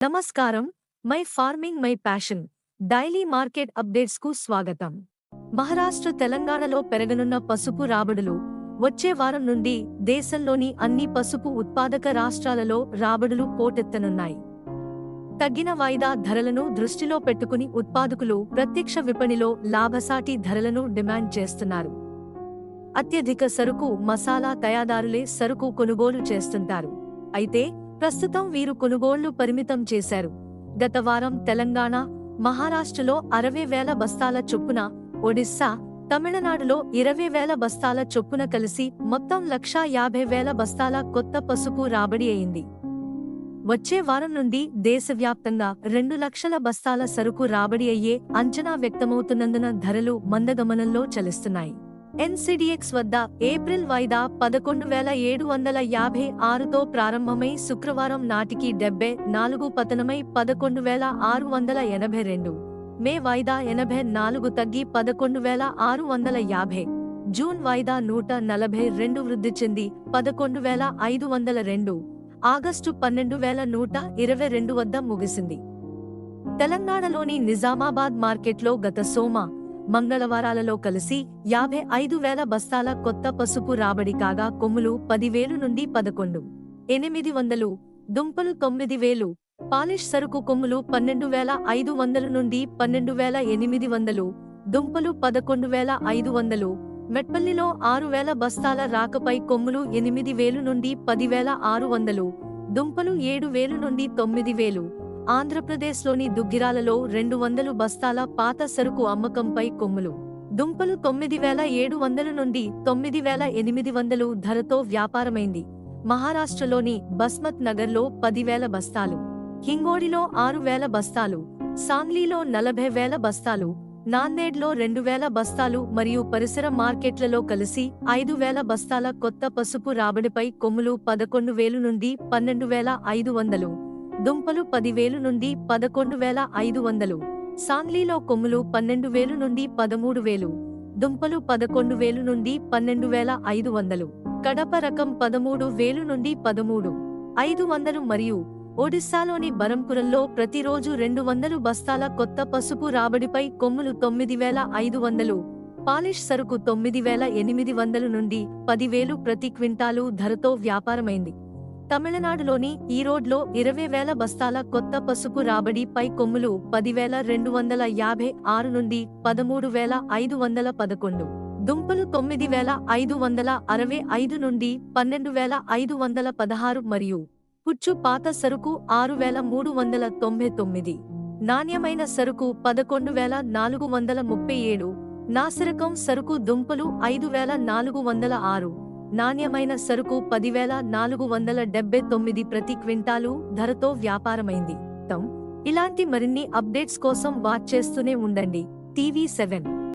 నమస్కారం. My farming my passion daily market updates కు స్వాగతం. మహారాష్ట్ర తెలంగాణలో పెరగనున్న పసుపు రాబడులు వచ్చే వారం నుండి దేశంలోని అన్ని పసుపు ఉత్పాదక రాష్ట్రాలలో రాబడులు పోటెత్తనున్నాయి. తగ్గిన వాయిదా ధరలను దృష్టిలో పెట్టుకుని ఉత్పాదకులు ప్రత్యక్ష విపణిలో లాభసాటి ధరలను డిమాండ్ చేస్తున్నారు. అత్యధిక సరుకు మసాలా తయారీదారులే సరుకు కొనుగోలు చేస్తుంటారు. అయితే ప్రస్తుతం వీరు కొనుగోళ్లు పరిమితం చేశారు. గత వారం తెలంగాణ, మహారాష్ట్రలో 60,000 బస్తాల చొప్పున, ఒడిస్సా, తమిళనాడులో 20,000 బస్తాల చొప్పున కలిసి మొత్తం 1,50,000 బస్తాల కొత్త పసుపు రాబడి అయింది. వచ్చే వారం నుండి దేశవ్యాప్తంగా 2 లక్షల బస్తాల సరుకు రాబడి అయ్యే అంచనా వ్యక్తమవుతున్నందున ధరలు మందగమనంలో చలిస్తున్నాయి. ఎన్సీడీఎక్స్ వద్ద ఏప్రిల్ వాయిదా 11,756తో ప్రారంభమై శుక్రవారం నాటికి 74 పతనమై 11,682, మే వాయిదా 84 తగ్గి 11,650, జూన్ వాయిదా 142 వృద్ధి చెంది 11,502, ఆగస్టు 12,122 వద్ద ముగిసింది. తెలంగాణలోని నిజామాబాద్ మార్కెట్లో గత సోమ, మంగళవారాలలో కలిసి 55,000 బస్తాల కొత్త పసుపు రాబడి కాగా కొమ్ములు 10,000 నుండి 11,800, దుంపలు 9,000, పాలిష్ సరుకు కొమ్ములు 12,500 నుండి 12,800, దుంపలు 11,500, మెట్పల్లిలో 6,000 బస్తాల రాకపై కొమ్ములు 8,000 నుండి 10,600, దుంపలు 7,000 నుండి 9,000. ఆంధ్రప్రదేశ్లోని దుగ్గిరాలలో 200 బస్తాల పాత సరుకు అమ్మకంపై కొమ్ములు, దుంపలు 9,700 నుండి 9,800 ధరతో వ్యాపారమైంది. మహారాష్ట్రలోని బస్మత్ నగర్లో 10,000 బస్తాలు, హింగోడిలో 6,000 బస్తాలు, సాంగ్లీలో 40,000 బస్తాలు, నాందేడ్లో 2,000 బస్తాలు మరియు పరిసర మార్కెట్లలో కలిసి 5,000 బస్తాల కొత్త పసుపు రాబడిపై కొమ్ములు 11,000 నుండి 12,500, దుంపలు 10,000 నుండి 11,500, సాంగ్లీలో కొమ్ములు 12,000 నుండి 13,000, దుంపలు 11,000 నుండి 12,500, కడప రకం 13,000 నుండి 13,500 మరియు ఒడిశాలోని బరంపురంలో ప్రతిరోజు 200 బస్తాల కొత్త పసుపు రాబడిపై కొమ్ములు 9,500, పాలిష్ సరుకు 9,800 నుండి 10,000 ప్రతి క్వింటాలు ధరతో వ్యాపారమైంది. తమిళనాడులోని ఈరోడ్లో 20,000 బస్తాల కొత్త పసుపు రాబడి పై కొమ్ములు 10,256 నుండి 13,511, దుంపలు 9,565 నుండి 12,516 మరియు పుచ్చు పాత సరుకు 6,399, నాణ్యమైన సరుకు 11,437, నాసిరకం సరుకు దుంపలు 5,406, నాణ్యమైన సరుకు 10,479 ప్రతి క్వింటాలు ధరతో వ్యాపారమైంది. ఇలాంటి మరిన్ని అప్డేట్స్ కోసం వాచ్ చేస్తూనే ఉండండి టీవీ7.